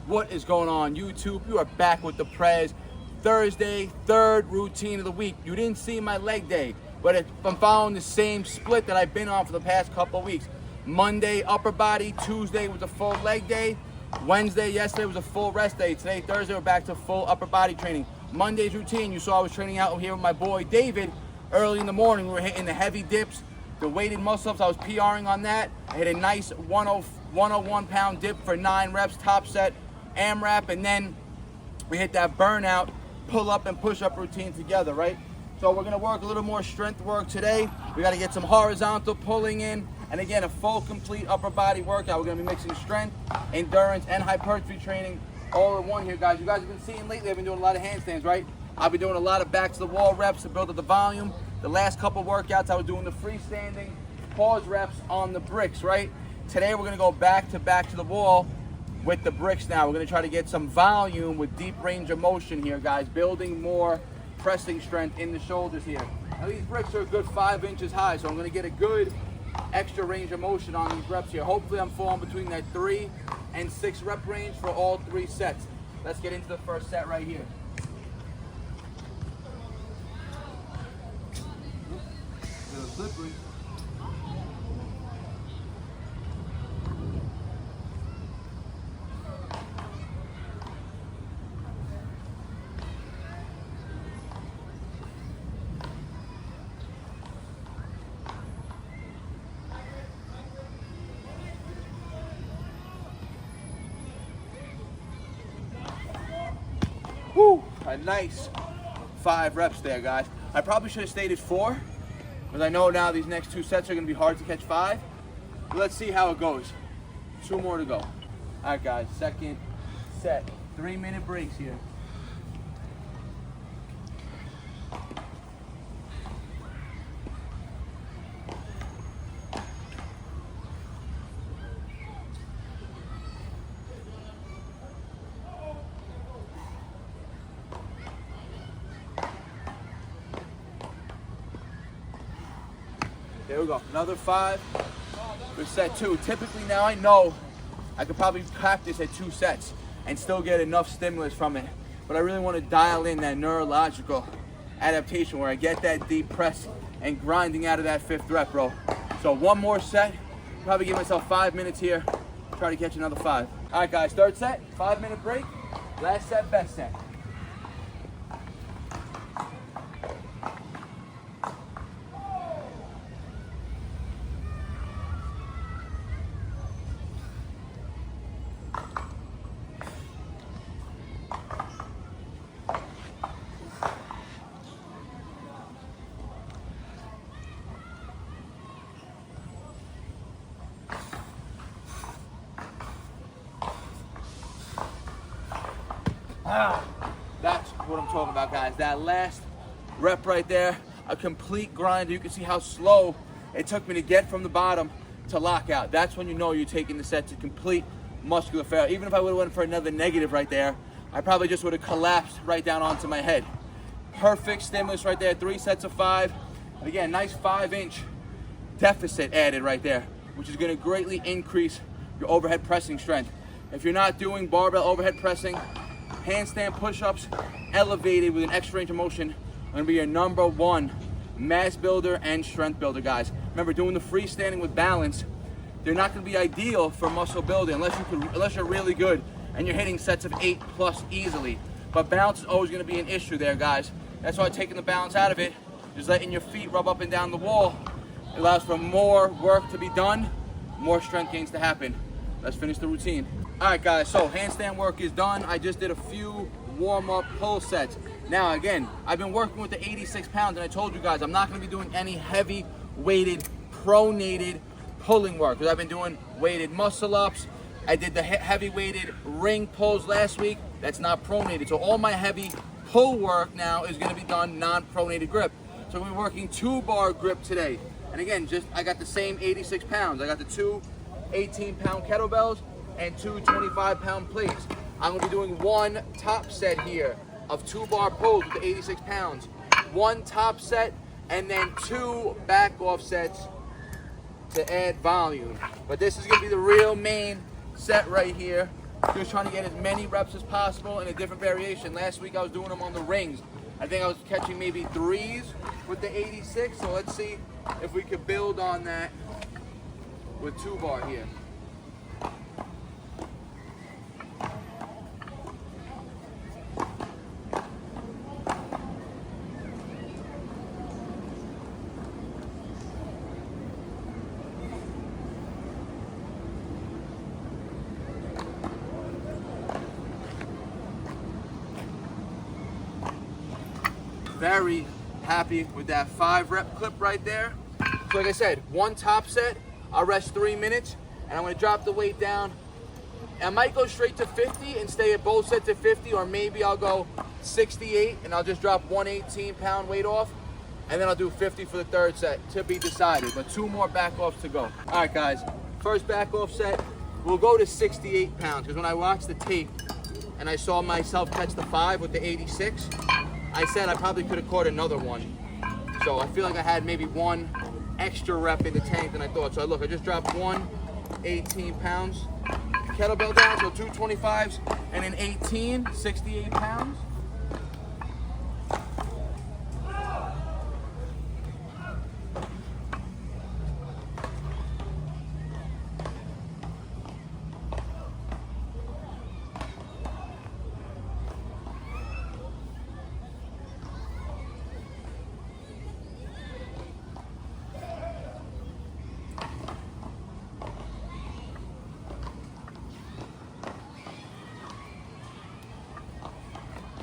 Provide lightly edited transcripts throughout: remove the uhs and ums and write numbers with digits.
What is going on, YouTube? You are back with the Prez. Thursday, third routine of the week. You didn't see my leg day, but I'm following the same split that I've been on for the past couple of weeks. Monday, upper body. Tuesday was a full leg day. Wednesday, yesterday was a full rest day. Today, Thursday, we're back to full upper body training. Monday's routine, you saw I was training out here with my boy David early in the morning. We were hitting the heavy dips, the weighted muscle-ups. I was PRing on that. I hit a nice 101 pound dip for 9 reps, top set, AMRAP, and then we hit that burnout, pull up and push up routine together, right? So we're gonna work a little more strength work today. We gotta get some horizontal pulling in, and again, a full complete upper body workout. We're gonna be mixing strength, endurance, and hypertrophy training all in one here, guys. You guys have been seeing lately, I've been doing a lot of handstands, right? I've been doing a lot of back to the wall reps to build up the volume. The last couple workouts, I was doing the freestanding pause reps on the bricks, right? Today, we're gonna go back to the wall with the bricks now. We're gonna try to get some volume with deep range of motion here, guys, building more pressing strength in the shoulders here. Now these bricks are a good 5 inches high, so I'm gonna get a good extra range of motion on these reps here. Hopefully I'm falling between that 3 and 6 rep range for all 3 sets. Let's get into the first set right here. A little slippery. Woo! A nice 5 reps there, guys. I probably should have stayed at 4, because I know now these next 2 sets are going to be hard to catch 5. But let's see how it goes. 2 more to go. All right, guys, second set. 3-minute breaks here. There we go, another 5 for set 2. Typically now I know I could probably practice at 2 sets and still get enough stimulus from it. But I really want to dial in that neurological adaptation where I get that deep press and grinding out of that 5th rep, bro. So 1 more set, probably give myself 5 minutes here, try to catch another 5. All right, guys, third set, 5-minute break. Last set, best set. That's what I'm talking about, guys. That last rep right there, a complete grind. You can see how slow it took me to get from the bottom to lockout. That's when you know you're taking the set to complete muscular failure. Even if I would have went for another negative right there, I probably just would have collapsed right down onto my head. Perfect stimulus right there, 3 sets of 5. And again, nice 5-inch deficit added right there, which is gonna greatly increase your overhead pressing strength. If you're not doing barbell overhead pressing, handstand push-ups elevated with an extra range of motion are gonna be your #1 mass builder and strength builder, guys. Remember, doing the freestanding with balance, they're not gonna be ideal for muscle building unless you're really good and you're hitting sets of 8+ easily. But balance is always gonna be an issue there, guys. That's why taking the balance out of it, just letting your feet rub up and down the wall, it allows for more work to be done, more strength gains to happen. Let's finish the routine. All right, guys, so handstand work is done. I just did a few warm-up pull sets. Now, again, I've been working with the 86 pounds, and I told you guys I'm not gonna be doing any heavy weighted, pronated pulling work, because I've been doing weighted muscle-ups. I did the heavy weighted ring pulls last week. That's not pronated. So all my heavy pull work now is gonna be done non-pronated grip. So we're working 2-bar grip today. And again, I got the same 86 pounds. I got the 2 18-pound kettlebells and 2 25-pound plates. I'm gonna be doing 1 top set here of 2-bar pulls with the 86 pounds. 1 top set and then 2 back off sets to add volume. But this is gonna be the real main set right here Just trying to get as many reps as possible in a different variation. Last week I was doing them on the rings. I think I was catching maybe 3s with the 86. So let's see if we could build on that with 2 bar here. Very happy with that 5 rep clip right there. So like I said, 1 top set, I'll rest 3 minutes, and I'm gonna drop the weight down. I might go straight to 50 and stay at both sets at 50, or maybe I'll go 68 and I'll just drop 1 18-pound weight off, and then I'll do 50 for the 3rd set, to be decided, but 2 more back offs to go. All right guys, first back off set, we'll go to 68 pounds, because when I watched the tape and I saw myself catch the 5 with the 86, I said I probably could have caught another one. So I feel like I had maybe 1 extra rep in the tank than I thought. So look, I just dropped 1 18 pounds kettlebell down, so 2 25s and an 18, 68 pounds.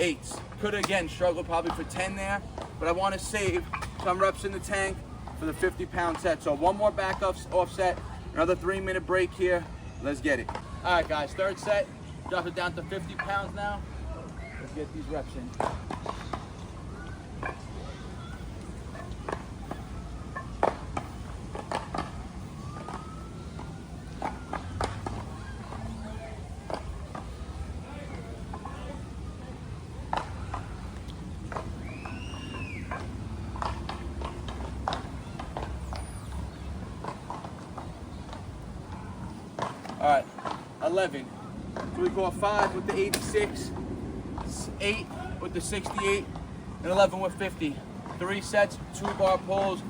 Eights. Could have again struggled probably for 10 there, but I want to save some reps in the tank for the 50-pound set. So 1 more back offset, another 3-minute break here. Let's get it. All right, guys, 3rd set. Drop it down to 50 pounds now. Let's get these reps in. All right, 11. So we go 5 with the 86, 8 with the 68, and 11 with 50. 3 sets, 2 bar pulls,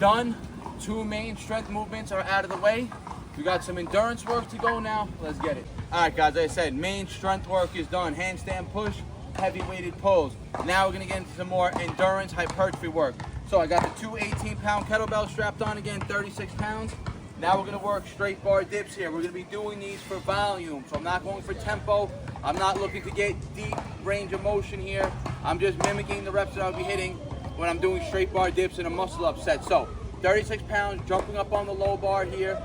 done. 2 main strength movements are out of the way. We got some endurance work to go now. Let's get it. All right, guys, like I said, main strength work is done. Handstand push, heavy weighted pulls. Now we're gonna get into some more endurance hypertrophy work. So I got the 2 18-pound kettlebells strapped on again, 36 pounds. Now we're gonna work straight bar dips here. We're gonna be doing these for volume. So I'm not going for tempo. I'm not looking to get deep range of motion here. I'm just mimicking the reps that I'll be hitting when I'm doing straight bar dips in a muscle up set. So 36 pounds, jumping up on the low bar here.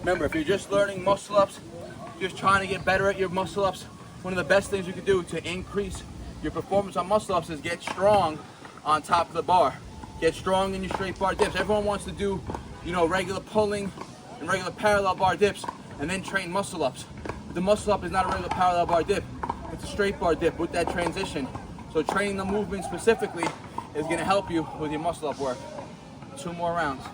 Remember, if you're just learning muscle ups, just trying to get better at your muscle ups, one of the best things you can do to increase your performance on muscle ups is get strong on top of the bar. Get strong in your straight bar dips. Everyone wants to do, you know, regular pulling and regular parallel bar dips and then train muscle ups. But the muscle up is not a regular parallel bar dip. It's a straight bar dip with that transition. So training the movement specifically is going to help you with your muscle up work. 2 more rounds.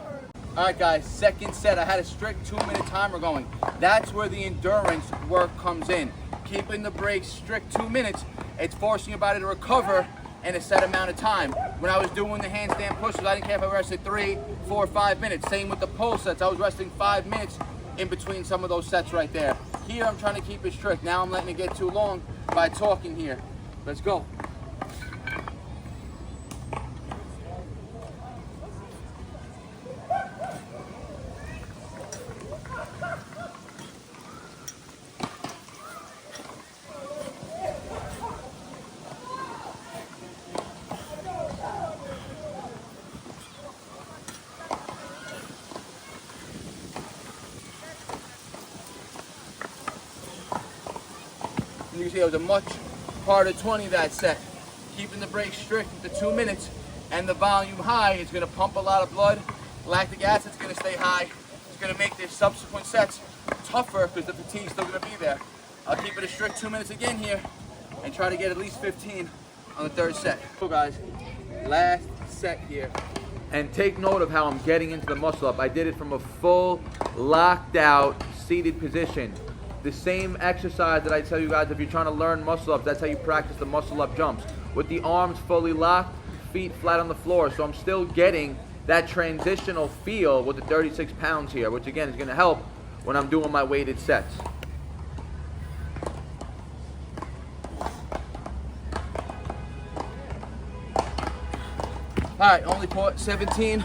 All right, guys, 2nd set. I had a strict 2-minute timer going. That's where the endurance work comes in. Keeping the breaks strict 2 minutes, it's forcing your body to recover in a set amount of time. When I was doing the handstand pushes, I didn't care if I rested 3, 4, 5 minutes. Same with the pull sets. I was resting 5 minutes in between some of those sets right there. Here, I'm trying to keep it strict. Now I'm letting it get too long by talking here. Let's go. You can see it was a much harder 20 that set. keeping the break strict with the 2 minutes and the volume high is going to pump a lot of blood. Lactic acid's going to stay high. It's going to make the subsequent sets tougher because the fatigue's still going to be there. I'll keep it a strict 2 minutes again here and try to get at least 15 on the third set. So guys, last set here. And take note of how I'm getting into the muscle up. I did it from a full locked out seated position. The same exercise that I tell you guys if you're trying to learn muscle ups, that's how you practice the muscle up jumps. With the arms fully locked, feet flat on the floor. So I'm still getting that transitional feel with the 36 pounds here, which again is gonna help when I'm doing my weighted sets. All right, only caught 17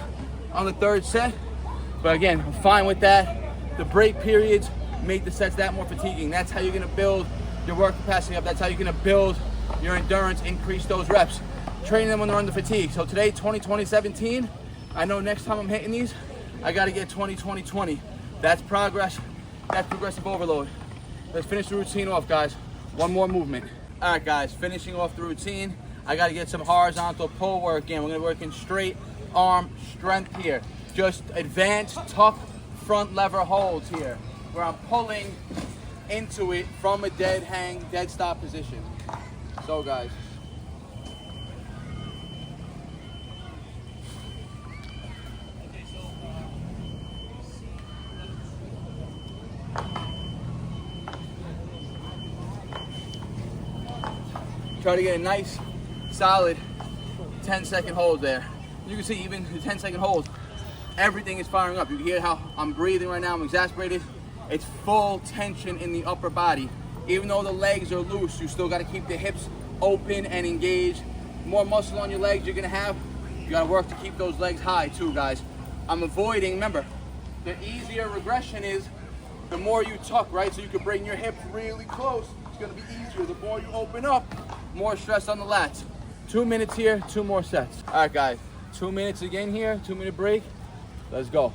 on the third set. But again, I'm fine with that. The break periods make the sets that more fatiguing. That's how you're gonna build your work capacity up. That's how you're gonna build your endurance, increase those reps. Training them when they're under fatigue. So today, 20-20-17. I know next time I'm hitting these, I gotta get 20-20-20. That's progress, that's progressive overload. Let's finish the routine off, guys. One more movement. All right, guys, finishing off the routine. I gotta get some horizontal pull work in. We're gonna work in straight arm strength here. Just advanced, tough front lever holds here, where I'm pulling into it from a dead hang, dead stop position. So guys. Try to get a nice, solid 10-second hold there. You can see even the 10-second hold, everything is firing up. You can hear how I'm breathing right now, I'm exasperated. It's full tension in the upper body. Even though the legs are loose, you still gotta keep the hips open and engaged. The more muscle on your legs you're gonna have, you gotta work to keep those legs high too, guys. I'm avoiding, remember, the easier regression is the more you tuck, right? So you can bring your hips really close. It's gonna be easier. The more you open up, more stress on the lats. 2 minutes here, 2 more sets. All right, guys, 2 minutes again here, 2-minute break. Let's go.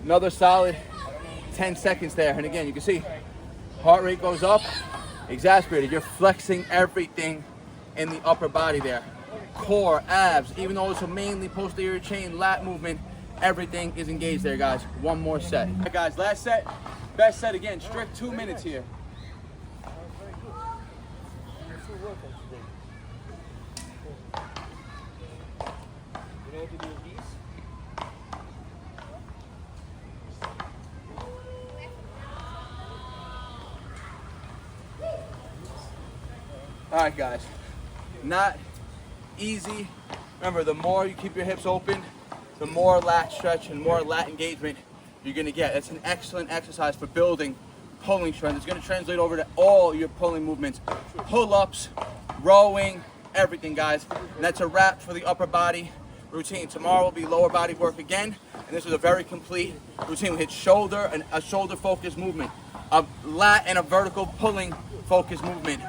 Another solid 10 seconds there. And again, you can see heart rate goes up, exasperated. You're flexing everything in the upper body there. Core, abs, even though it's a mainly posterior chain lat movement, everything is engaged there, guys. One more set. All right, guys, last set, best set again, strict 2 minutes here. All right, guys, not easy. Remember, the more you keep your hips open, the more lat stretch and more lat engagement you're gonna get. It's an excellent exercise for building pulling strength. It's gonna translate over to all your pulling movements. Pull-ups, rowing, everything, guys. And that's a wrap for the upper body routine. Tomorrow will be lower body work again. And this is a very complete routine. We hit shoulder and a shoulder focused movement, a lat and a vertical pulling focused movement,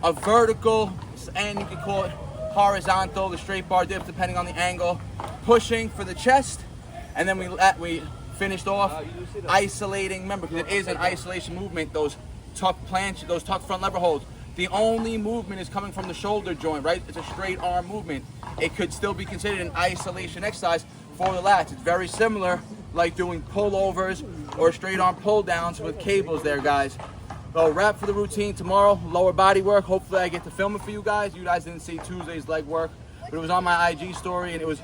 a vertical, and you can call it horizontal, the straight bar dips depending on the angle, pushing for the chest, and then we finished off isolating. Remember, because it is an isolation movement, those tuck planches, those tuck front lever holds. The only movement is coming from the shoulder joint, right? It's a straight arm movement. It could still be considered an isolation exercise for the lats. It's very similar, like doing pullovers or straight arm pull downs with cables there, guys. So wrap for the routine tomorrow, lower body work. Hopefully I get to film it for you guys. You guys didn't see Tuesday's leg work, but it was on my IG story and it was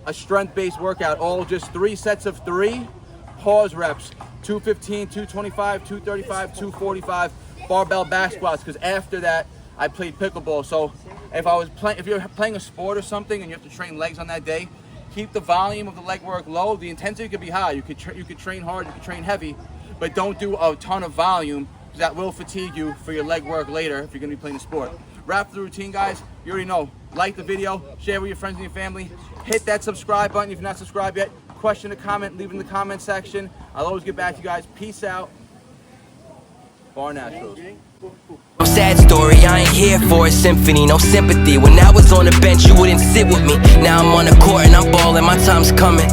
a strength-based workout, all just 3 sets of 3 pause reps, 215, 225, 235, 245 barbell back squats, because after that I played pickleball. So if you're playing a sport or something and you have to train legs on that day, keep the volume of the leg work low. The intensity could be high. You could train hard, you could train heavy, but don't do a ton of volume, because that will fatigue you for your leg work later if you're gonna be playing a sport. Wrap the routine, guys. You already know. Like the video, share with your friends and your family. Hit that subscribe button if you're not subscribed yet. Question or comment, leave in the comment section. I'll always get back to you guys. Peace out. Bar Naturals. sad story, I ain't here for a symphony, no sympathy. When I was on the bench, you wouldn't sit with me. Now I'm on the court and I'm balling, my time's coming.